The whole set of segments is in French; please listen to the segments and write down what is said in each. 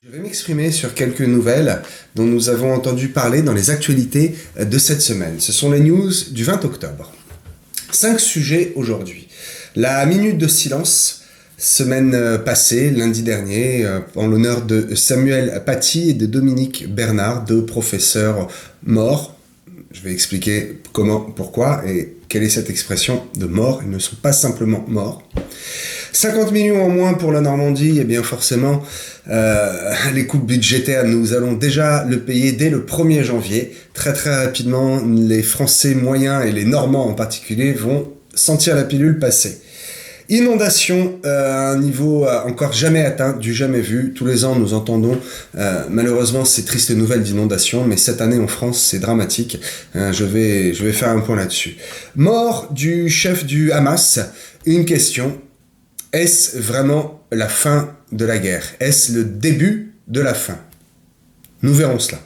Je vais m'exprimer sur quelques nouvelles dont nous avons entendu parler dans les actualités de cette semaine. Ce sont les news du 20 octobre. 5 sujets aujourd'hui. La minute de silence, semaine passée, lundi dernier, en l'honneur de Samuel Paty et de Dominique Bernard, deux professeurs morts. Je vais expliquer comment, pourquoi et quelle est cette expression de mort. Ils ne sont pas simplement morts. 50 millions en moins pour la Normandie, et bien forcément, les coupes budgétaires, nous allons déjà le payer dès le 1er janvier. Très rapidement, les Français moyens et les Normands en particulier vont sentir la pilule passer. Inondation à un niveau encore jamais atteint, du jamais vu. Tous les ans, nous entendons malheureusement ces tristes nouvelles d'inondation, mais cette année en France, c'est dramatique. Je vais faire un point là-dessus. Mort du chef du Hamas. Une question. Est-ce vraiment la fin de la guerre? Est-ce le début de la fin? Nous verrons cela.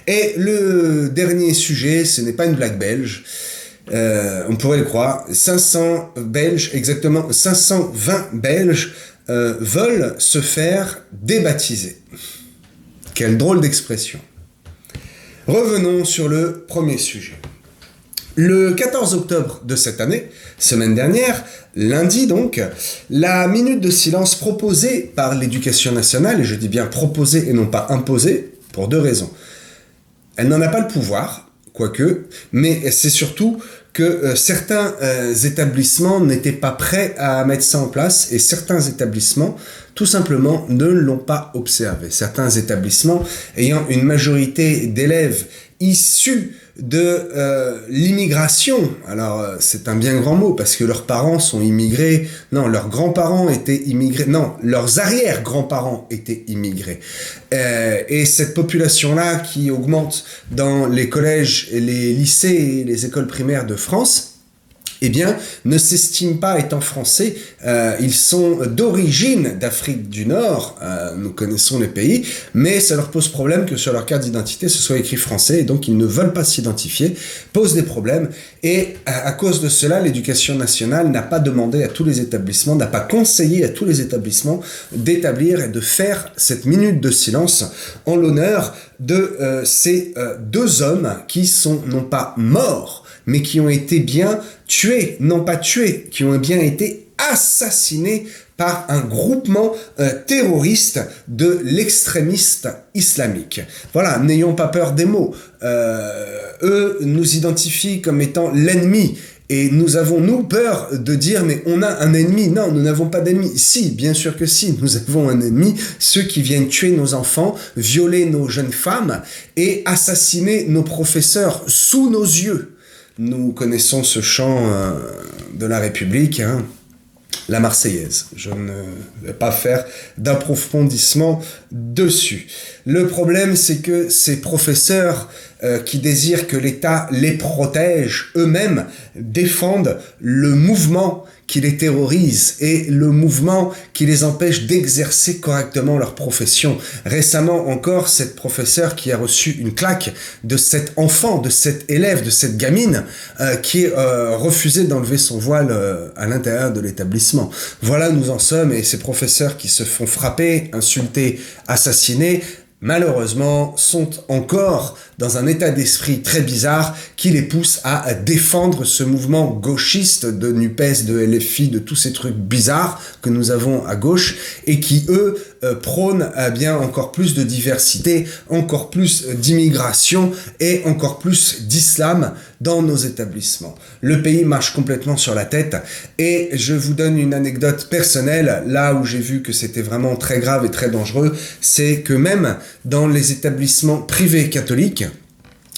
Et le dernier sujet, ce n'est pas une blague belge. On pourrait le croire. 500 Belges, exactement 520 Belges veulent se faire débaptiser. Quelle drôle d'expression. Revenons sur le premier sujet. Le 14 octobre de cette année, semaine dernière, lundi donc, la minute de silence proposée par l'Éducation nationale, et je dis bien proposée et non pas imposée, pour deux raisons. Elle n'en a pas le pouvoir, quoique, mais c'est surtout que certains établissements n'étaient pas prêts à mettre ça en place, et certains établissements, tout simplement, ne l'ont pas observé. Certains établissements ayant une majorité d'élèves issus de l'immigration. Alors, c'est un bien grand mot, parce que leurs parents sont immigrés. Non, leurs grands-parents étaient immigrés. Non, leurs arrière-grands-parents étaient immigrés. Et cette population-là qui augmente dans les collèges, et les lycées et les écoles primaires de France, eh bien, ne s'estiment pas étant français. Ils sont d'origine d'Afrique du Nord, nous connaissons les pays, mais ça leur pose problème que sur leur carte d'identité, ce soit écrit français, et donc ils ne veulent pas s'identifier, pose des problèmes, et à cause de cela, l'Éducation nationale n'a pas demandé à tous les établissements, n'a pas conseillé à tous les établissements d'établir et de faire cette minute de silence en l'honneur de ces deux hommes qui sont non pas morts, mais qui ont été bien tués, non pas tués, qui ont bien été assassinés par un groupement terroriste de l'extrémiste islamique. Voilà, n'ayons pas peur des mots. Eux nous identifient comme étant l'ennemi. Et nous avons, nous, peur de dire, mais on a un ennemi. Non, nous n'avons pas d'ennemi. Si, bien sûr que si, nous avons un ennemi. Ceux qui viennent tuer nos enfants, violer nos jeunes femmes et assassiner nos professeurs sous nos yeux. Nous connaissons ce chant de la République, hein, la Marseillaise. Je ne vais pas faire d'approfondissement dessus. Le problème, c'est que ces professeurs qui désirent que l'État les protège eux-mêmes défendent le mouvement qui les terrorise et le mouvement qui les empêche d'exercer correctement leur profession. Récemment encore, cette professeure qui a reçu une claque de cet enfant, de cet élève, de cette gamine qui refusait d'enlever son voile à l'intérieur de l'établissement. Voilà, nous en sommes, et ces professeurs qui se font frapper, insulter, assassiner, malheureusement, sont encore dans un état d'esprit très bizarre qui les pousse à défendre ce mouvement gauchiste de NUPES, de LFI, de tous ces trucs bizarres que nous avons à gauche, et qui, eux, prônent bien encore plus de diversité, encore plus d'immigration et encore plus d'islam dans nos établissements. Le pays marche complètement sur la tête, et je vous donne une anecdote personnelle, là où j'ai vu que c'était vraiment très grave et très dangereux, c'est que même dans les établissements privés catholiques,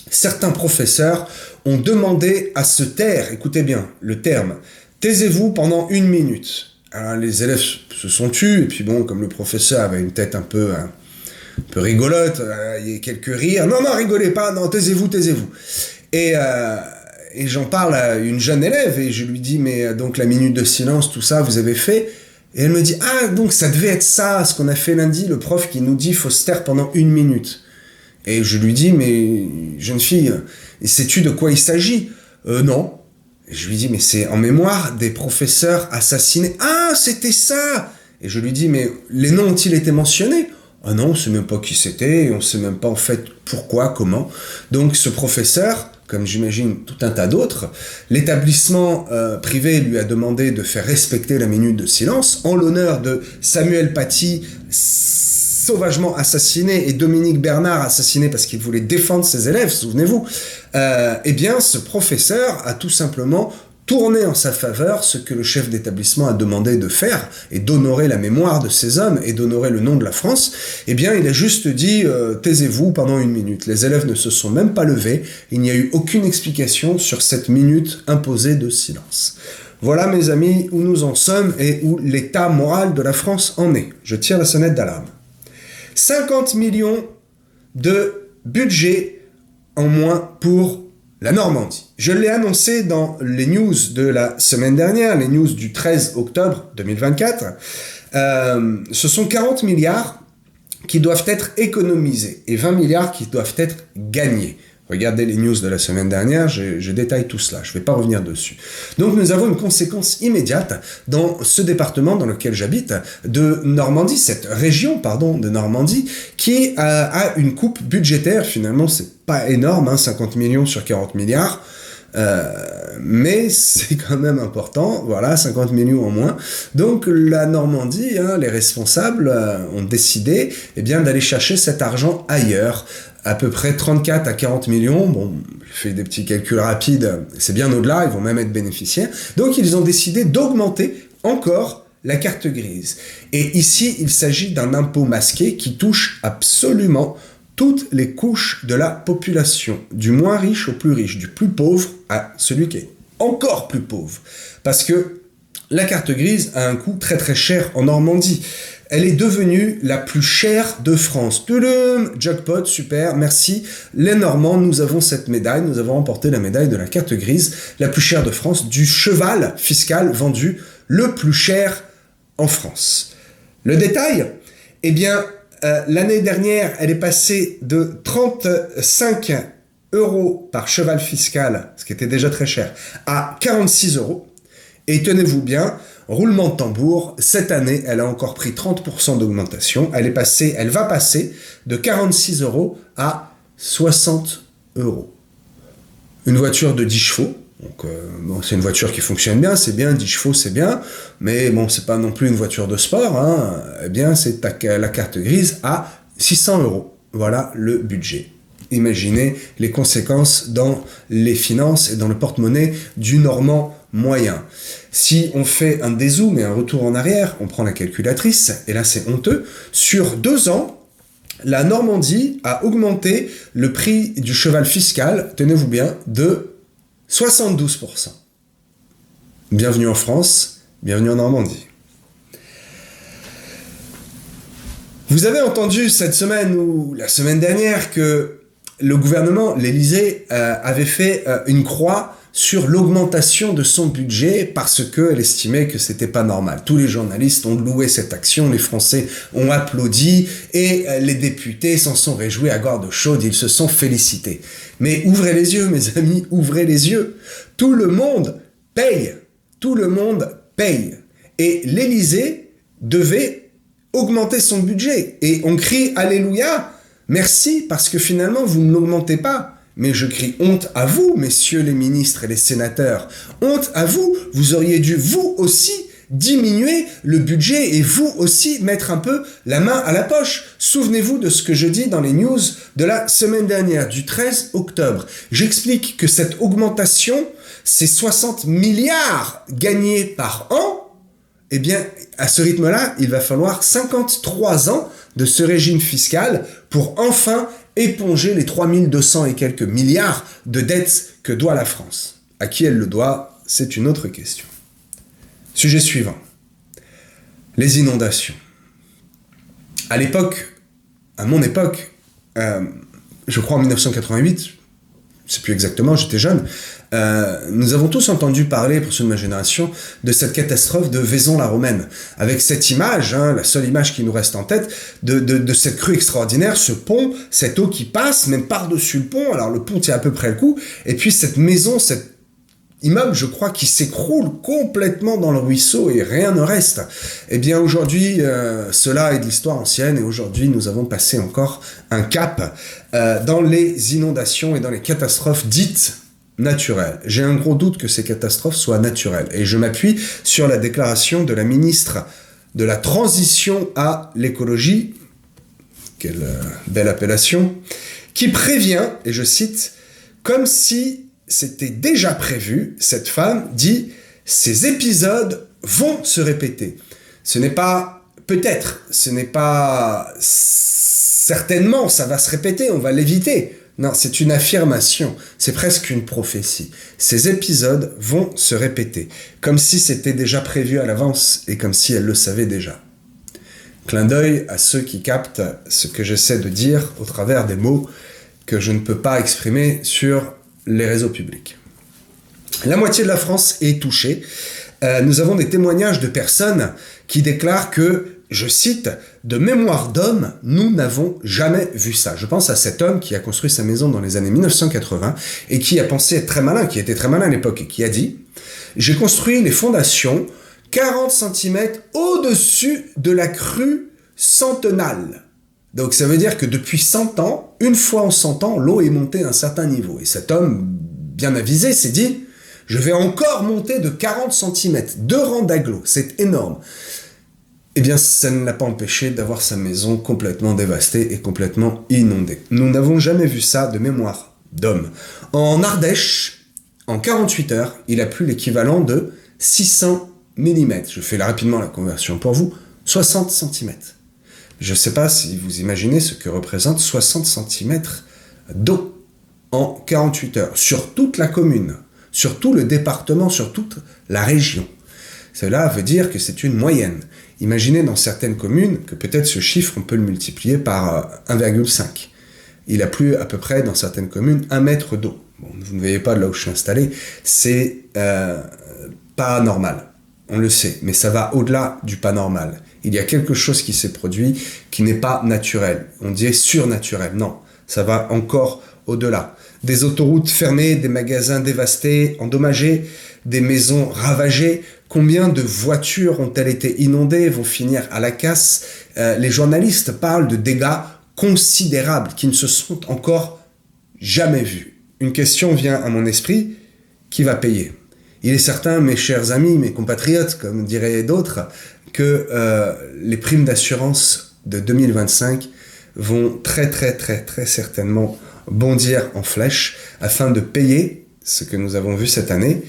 certains professeurs ont demandé à se taire, écoutez bien le terme, taisez-vous pendant 1 minute. Alors les élèves se sont tus, et puis bon, comme le professeur avait une tête un peu rigolote, il y a quelques rires, non, rigolez pas, non, taisez-vous. Et j'en parle à une jeune élève, et je lui dis, mais donc la minute de silence, tout ça, vous avez fait? Et elle me dit, ah, donc ça devait être ça, ce qu'on a fait lundi, le prof qui nous dit, faut se taire pendant 1 minute. Et je lui dis, mais jeune fille, sais-tu de quoi il s'agit? Non. Et je lui dis, mais c'est en mémoire des professeurs assassinés. Ah, c'était ça! Et je lui dis, mais les noms ont-ils été mentionnés? Ah non, on ne sait même pas qui c'était, et on ne sait même pas en fait pourquoi, comment. Donc ce professeur, comme j'imagine tout un tas d'autres, l'établissement privé lui a demandé de faire respecter la minute de silence en l'honneur de Samuel Paty, sauvagement assassiné, et Dominique Bernard assassiné parce qu'il voulait défendre ses élèves, souvenez-vous. Eh bien, ce professeur a tout simplement tourné en sa faveur ce que le chef d'établissement a demandé de faire, et d'honorer la mémoire de ces hommes, et d'honorer le nom de la France. Eh bien, il a juste dit taisez-vous pendant 1 minute. Les élèves ne se sont même pas levés, il n'y a eu aucune explication sur cette minute imposée de silence. Voilà, mes amis, où nous en sommes, et où l'état moral de la France en est. Je tire la sonnette d'alarme. 50 millions de budget en moins pour la Normandie. Je l'ai annoncé dans les news de la semaine dernière, les news du 13 octobre 2024. Ce sont 40 milliards qui doivent être économisés et 20 milliards qui doivent être gagnés. Regardez les news de la semaine dernière, je détaille tout cela, je ne vais pas revenir dessus. Donc nous avons une conséquence immédiate dans ce département dans lequel j'habite, de Normandie, cette région, de Normandie, qui a une coupe budgétaire, finalement c'est pas énorme, 50 millions sur 40 milliards, mais c'est quand même important, voilà, 50 millions en moins. Donc la Normandie, les responsables ont décidé d'aller chercher cet argent ailleurs, à peu près 34 à 40 millions, bon, je fais des petits calculs rapides, c'est bien au-delà, ils vont même être bénéficiaires. Donc ils ont décidé d'augmenter encore la carte grise. Et ici, il s'agit d'un impôt masqué qui touche absolument toutes les couches de la population, du moins riche au plus riche, du plus pauvre à celui qui est encore plus pauvre. Parce que la carte grise a un coût très très cher en Normandie. Elle est devenue la plus chère de France. Tudum, jackpot, super, merci. Les Normands, nous avons cette médaille, nous avons remporté la médaille de la carte grise, la plus chère de France, du cheval fiscal vendu le plus cher en France. Le détail, l'année dernière, elle est passée de 35 € par cheval fiscal, ce qui était déjà très cher, à 46 €. Et tenez-vous bien, roulement de tambour, cette année, elle a encore pris 30% d'augmentation. Elle va passer de 46 € à 60 €. Une voiture de 10 chevaux, donc c'est une voiture qui fonctionne bien, c'est bien, 10 chevaux c'est bien, mais bon, c'est pas non plus une voiture de sport, c'est la carte grise à 600 €. Voilà le budget. Imaginez les conséquences dans les finances et dans le porte-monnaie du Normand moyen. Si on fait un dézoom et un retour en arrière, on prend la calculatrice, et là c'est honteux, sur 2 ans, la Normandie a augmenté le prix du cheval fiscal, tenez-vous bien, de 72%. Bienvenue en France, bienvenue en Normandie. Vous avez entendu cette semaine ou la semaine dernière que le gouvernement, l'Élysée, avait fait une croix sur l'augmentation de son budget parce qu'elle estimait que c'était pas normal. Tous les journalistes ont loué cette action, les Français ont applaudi et les députés s'en sont réjouis à gorge chaude, ils se sont félicités. Mais ouvrez les yeux, mes amis, ouvrez les yeux. Tout le monde paye. Tout le monde paye. Et l'Élysée devait augmenter son budget. Et on crie Alléluia, merci, parce que finalement, vous ne l'augmentez pas. Mais je crie honte à vous, messieurs les ministres et les sénateurs. Honte à vous, vous auriez dû vous aussi diminuer le budget et vous aussi mettre un peu la main à la poche. Souvenez-vous de ce que je dis dans les news de la semaine dernière, du 13 octobre. J'explique que cette augmentation, c'est 60 milliards gagnés par an. Eh bien, à ce rythme-là, il va falloir 53 ans de ce régime fiscal pour enfin éponger les 3200 et quelques milliards de dettes que doit la France. À qui elle le doit, c'est une autre question. Sujet suivant. Les inondations. À mon époque, je crois en 1988, je ne sais plus exactement, j'étais jeune, nous avons tous entendu parler, pour ceux de ma génération, de cette catastrophe de Vaison-la-Romaine, avec cette image, la seule image qui nous reste en tête, de cette crue extraordinaire, ce pont, cette eau qui passe, même par-dessus le pont, alors le pont tient à peu près le coup, et puis cette maison, cette immeuble, je crois, qui s'écroule complètement dans le ruisseau et rien ne reste. Eh bien aujourd'hui, cela est de l'histoire ancienne et aujourd'hui nous avons passé encore un cap dans les inondations et dans les catastrophes dites naturelles. J'ai un gros doute que ces catastrophes soient naturelles et je m'appuie sur la déclaration de la ministre de la Transition à l'écologie, quelle belle appellation, qui prévient, et je cite, comme si c'était déjà prévu, cette femme dit « Ces épisodes vont se répéter ». Ce n'est pas peut-être, ce n'est pas certainement, ça va se répéter, on va l'éviter. Non, c'est une affirmation, c'est presque une prophétie. Ces épisodes vont se répéter, comme si c'était déjà prévu à l'avance et comme si elle le savait déjà. Clin d'œil à ceux qui captent ce que j'essaie de dire au travers des mots que je ne peux pas exprimer sur les réseaux publics. La moitié de la France est touchée. Nous avons des témoignages de personnes qui déclarent que, je cite, « de mémoire d'homme, nous n'avons jamais vu ça ». Je pense à cet homme qui a construit sa maison dans les années 1980 et qui a pensé être très malin, qui était très malin à l'époque et qui a dit « J'ai construit les fondations 40 cm au-dessus de la crue centenale ». Donc ça veut dire que depuis 100 ans, une fois en 100 ans, l'eau est montée à un certain niveau. Et cet homme, bien avisé, s'est dit « Je vais encore monter de 40 cm, 2 rangs d'agglos, c'est énorme ». Eh bien, ça ne l'a pas empêché d'avoir sa maison complètement dévastée et complètement inondée. Nous n'avons jamais vu ça de mémoire d'homme. En Ardèche, en 48 heures, il a plu l'équivalent de 600 mm. Je fais rapidement la conversion pour vous, 60 cm. Je ne sais pas si vous imaginez ce que représente 60 cm d'eau en 48 heures, sur toute la commune, sur tout le département, sur toute la région. Cela veut dire que c'est une moyenne. Imaginez dans certaines communes que peut-être ce chiffre, on peut le multiplier par 1,5. Il a plu à peu près dans certaines communes 1 mètre d'eau. Bon, vous ne voyez pas là où je suis installé, c'est pas normal. On le sait, mais ça va au-delà du pas normal. Il y a quelque chose qui s'est produit qui n'est pas naturel. On dit surnaturel. Non, ça va encore au-delà. Des autoroutes fermées, des magasins dévastés, endommagés, des maisons ravagées. Combien de voitures ont-elles été inondées, vont finir à la casse? Les journalistes parlent de dégâts considérables qui ne se sont encore jamais vus. Une question vient à mon esprit, qui va payer? Il est certain, mes chers amis, mes compatriotes, comme diraient d'autres, que les primes d'assurance de 2025 vont très certainement bondir en flèche afin de payer ce que nous avons vu cette année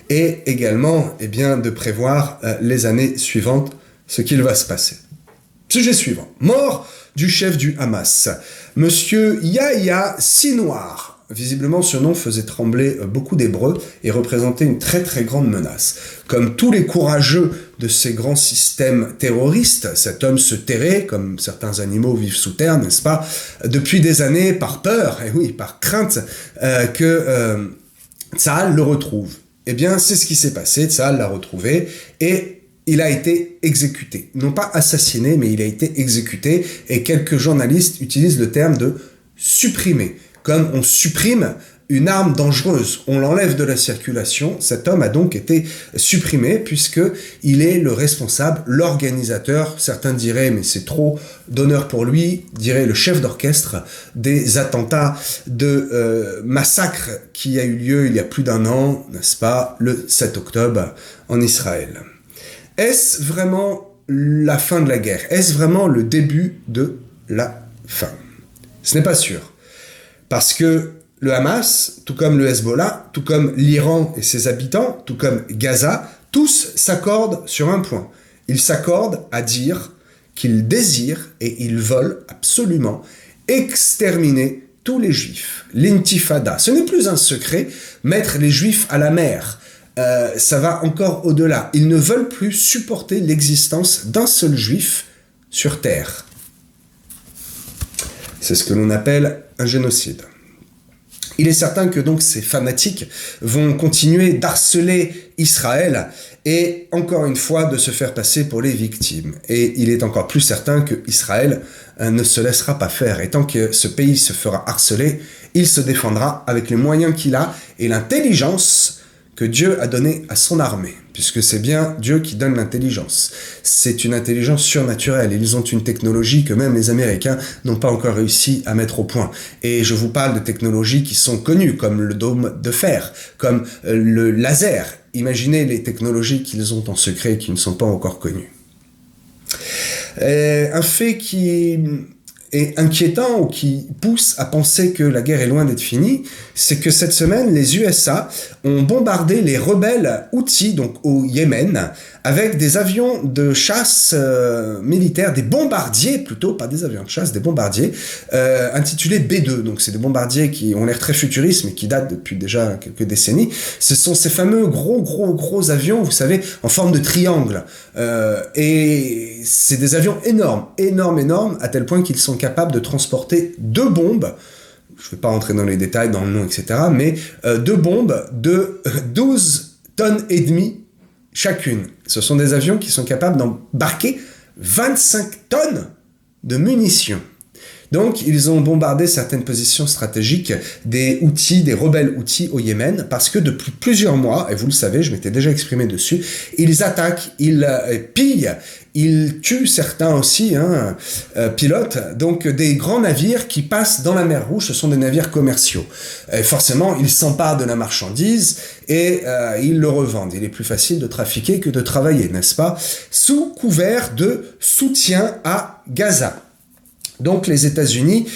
et également de prévoir les années suivantes ce qu'il va se passer. Sujet suivant. Mort du chef du Hamas. Monsieur Yahya Sinwar. Visiblement, ce nom faisait trembler beaucoup d'Hébreux et représentait une très grande menace. Comme tous les courageux de ces grands systèmes terroristes, cet homme se terrait, comme certains animaux vivent sous terre, n'est-ce pas, depuis des années, par peur, et oui, par crainte que Tsahal le retrouve. Eh bien, c'est ce qui s'est passé, Tsahal l'a retrouvé, et il a été exécuté. Non pas assassiné, mais il a été exécuté, et quelques journalistes utilisent le terme de « supprimer ». Comme on supprime une arme dangereuse, on l'enlève de la circulation. Cet homme a donc été supprimé puisqu'il est le responsable, l'organisateur, certains diraient, mais c'est trop d'honneur pour lui, diraient le chef d'orchestre des attentats de massacre qui a eu lieu il y a plus d'1 an, n'est-ce pas, le 7 octobre en Israël. Est-ce vraiment la fin de la guerre? Est-ce vraiment le début de la fin? Ce n'est pas sûr. Parce que le Hamas, tout comme le Hezbollah, tout comme l'Iran et ses habitants, tout comme Gaza, tous s'accordent sur un point. Ils s'accordent à dire qu'ils désirent et ils veulent absolument exterminer tous les Juifs. L'intifada, ce n'est plus un secret, mettre les Juifs à la mer. Ça va encore au-delà. Ils ne veulent plus supporter l'existence d'un seul Juif sur terre. C'est ce que l'on appelle un génocide. Il est certain que donc ces fanatiques vont continuer d'harceler Israël et encore une fois de se faire passer pour les victimes. Et il est encore plus certain que Israël ne se laissera pas faire. Et tant que ce pays se fera harceler, il se défendra avec les moyens qu'il a et l'intelligence que Dieu a donné à son armée, puisque c'est bien Dieu qui donne l'intelligence. C'est une intelligence surnaturelle. Ils ont une technologie que même les Américains n'ont pas encore réussi à mettre au point. Et je vous parle de technologies qui sont connues, comme le dôme de fer, comme le laser. Imaginez les technologies qu'ils ont en secret et qui ne sont pas encore connues. Un fait qui est inquiétant ou qui pousse à penser que la guerre est loin d'être finie, c'est que cette semaine, les USA ont bombardé les rebelles Houthis, donc au Yémen, avec des avions de chasse militaires, des bombardiers plutôt, pas des avions de chasse, des bombardiers, intitulés B-2. Donc c'est des bombardiers qui ont l'air très futuristes, mais qui datent depuis déjà quelques décennies. Ce sont ces fameux gros avions, vous savez, en forme de triangle. Et c'est des avions énormes, à tel point qu'ils sont capables de transporter 2 bombes. Je ne vais pas rentrer dans les détails, dans le nom, etc., mais 2 bombes de 12 tonnes et demie chacune. Ce sont des avions qui sont capables d'embarquer 25 tonnes de munitions. Donc, ils ont bombardé certaines positions stratégiques des Houthis, des rebelles Houthis au Yémen, parce que depuis plusieurs mois, et vous le savez, je m'étais déjà exprimé dessus, ils attaquent, ils pillent, ils tuent certains aussi, pilotes, donc des grands navires qui passent dans la mer Rouge, ce sont des navires commerciaux. Et forcément, ils s'emparent de la marchandise et ils le revendent. Il est plus facile de trafiquer que de travailler, n'est-ce pas? Sous couvert de soutien à Gaza. Donc les États-Unis,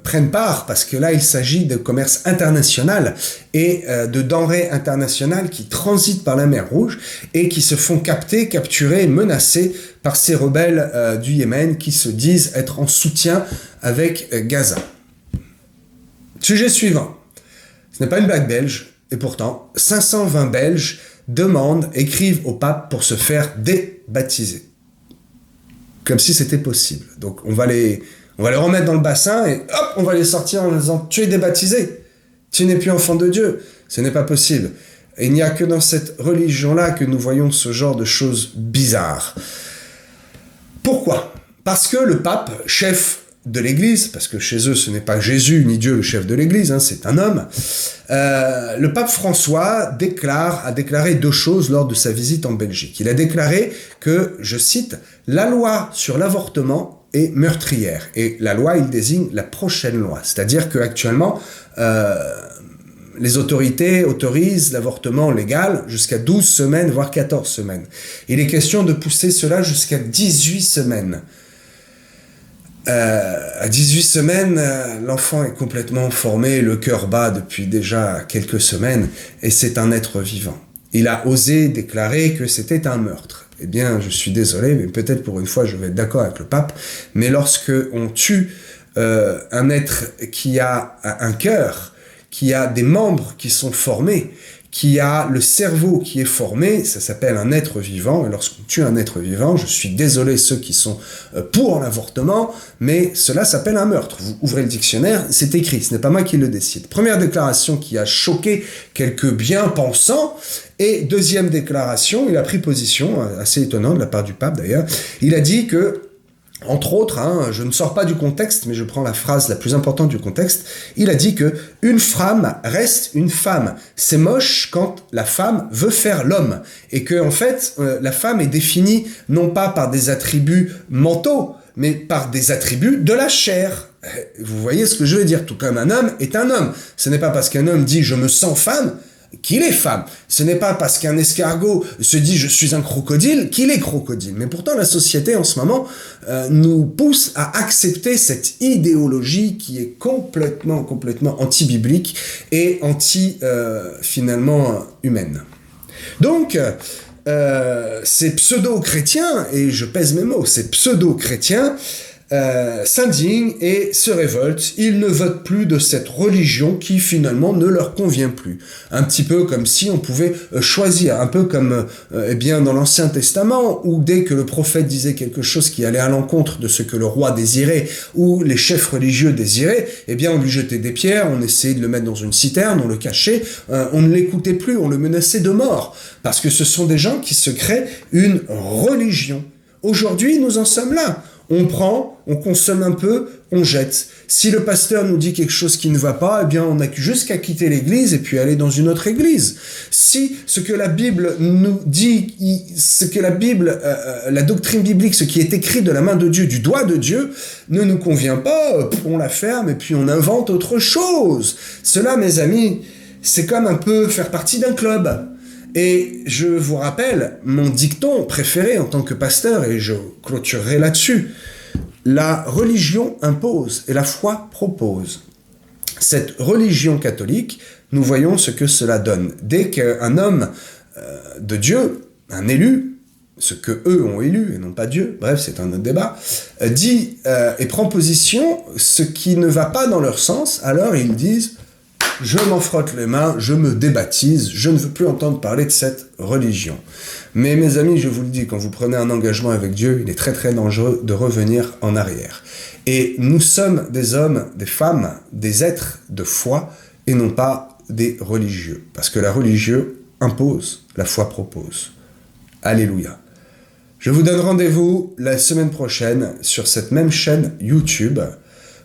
prennent part, parce que là, il s'agit de commerce international et de denrées internationales qui transitent par la mer Rouge et qui se font capturer, menacer par ces rebelles du Yémen qui se disent être en soutien avec Gaza. Sujet suivant. Ce n'est pas une blague belge, et pourtant, 520 Belges écrivent au pape pour se faire débaptiser. Comme si c'était possible. Donc on va les remettre dans le bassin et hop, on va les sortir en disant « Tu es débaptisé, tu n'es plus enfant de Dieu ». Ce n'est pas possible. Et il n'y a que dans cette religion-là que nous voyons ce genre de choses bizarres. Pourquoi ? Parce que le pape, chef de l'Église, parce que chez eux ce n'est pas Jésus ni Dieu le chef de l'Église, c'est un homme, le pape François a déclaré 2 choses lors de sa visite en Belgique. Il a déclaré que, je cite, « La loi sur l'avortement est meurtrière ». Et la loi, il désigne la prochaine loi. C'est-à-dire qu'actuellement, les autorités autorisent l'avortement légal jusqu'à 12 semaines, voire 14 semaines. Il est question de pousser cela jusqu'à 18 semaines. À 18 semaines, l'enfant est complètement formé, le cœur bat depuis déjà quelques semaines, et c'est un être vivant. Il a osé déclarer que c'était un meurtre. Eh bien, je suis désolé, mais peut-être pour une fois je vais être d'accord avec le pape, mais lorsque on tue un être qui a un cœur, qui a des membres qui sont formés, qui a le cerveau qui est formé, ça s'appelle un être vivant, et lorsqu'on tue un être vivant, je suis désolé ceux qui sont pour l'avortement, mais cela s'appelle un meurtre. Vous ouvrez le dictionnaire, c'est écrit, ce n'est pas moi qui le décide. Première déclaration qui a choqué quelques bien-pensants, et deuxième déclaration, il a pris position, assez étonnant de la part du pape d'ailleurs, il a dit que, entre autres, je ne sors pas du contexte, mais je prends la phrase la plus importante du contexte, il a dit que une femme reste une femme. C'est moche quand la femme veut faire l'homme. Et que, en fait, la femme est définie non pas par des attributs mentaux, mais par des attributs de la chair. Vous voyez ce que je veux dire? Tout comme un homme est un homme. Ce n'est pas parce qu'un homme dit « je me sens femme » qu'il est femme. Ce n'est pas parce qu'un escargot se dit « je suis un crocodile » qu'il est crocodile. Mais pourtant, la société, en ce moment, nous pousse à accepter cette idéologie qui est complètement anti-biblique et finalement, humaine. Donc, ces pseudo-chrétiens, et je pèse mes mots, ces pseudo-chrétiens, s'indignent et se révoltent. Ils ne votent plus de cette religion qui finalement ne leur convient plus. Un petit peu comme si on pouvait choisir, un peu comme dans l'Ancien Testament, où dès que le prophète disait quelque chose qui allait à l'encontre de ce que le roi désirait ou les chefs religieux désiraient, on lui jetait des pierres, on essayait de le mettre dans une citerne, on le cachait, on ne l'écoutait plus, on le menaçait de mort, parce que ce sont des gens qui se créent une religion. Aujourd'hui, nous en sommes là. On prend, on consomme un peu, on jette. Si le pasteur nous dit quelque chose qui ne va pas, eh bien on n'a juste qu'à quitter l'église et puis aller dans une autre église. Si ce que la Bible nous dit, ce que la Bible, la doctrine biblique, ce qui est écrit de la main de Dieu, du doigt de Dieu, ne nous convient pas, on la ferme et puis on invente autre chose. Cela, mes amis, c'est comme un peu faire partie d'un club. Et je vous rappelle mon dicton préféré en tant que pasteur, et je clôturerai là-dessus. La religion impose et la foi propose. Cette religion catholique, nous voyons ce que cela donne. Dès qu'un homme de Dieu, un élu, ce que eux ont élu et non pas Dieu, bref, c'est un autre débat, dit et prend position, ce qui ne va pas dans leur sens, alors ils disent « Je m'en frotte les mains, je me débaptise, je ne veux plus entendre parler de cette religion. » Mais mes amis, je vous le dis, quand vous prenez un engagement avec Dieu, il est très très dangereux de revenir en arrière. Et nous sommes des hommes, des femmes, des êtres de foi, et non pas des religieux. Parce que la religieux impose, la foi propose. Alléluia. Je vous donne rendez-vous la semaine prochaine sur cette même chaîne YouTube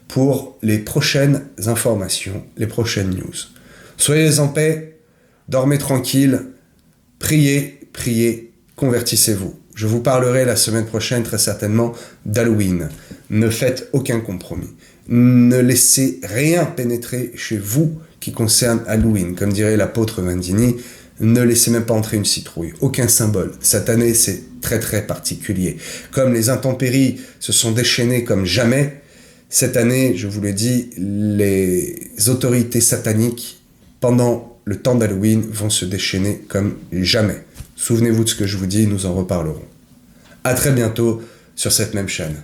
pour les prochaines informations, les prochaines news. Soyez en paix, dormez tranquille, priez, convertissez-vous. Je vous parlerai la semaine prochaine très certainement d'Halloween. Ne faites aucun compromis. Ne laissez rien pénétrer chez vous qui concerne Halloween. Comme dirait l'apôtre Mandini, ne laissez même pas entrer une citrouille. Aucun symbole. Cette année, c'est très très particulier. Comme les intempéries se sont déchaînées comme jamais, cette année, je vous le dis, les autorités sataniques, pendant le temps d'Halloween, vont se déchaîner comme jamais. Souvenez-vous de ce que je vous dis, nous en reparlerons. À très bientôt sur cette même chaîne.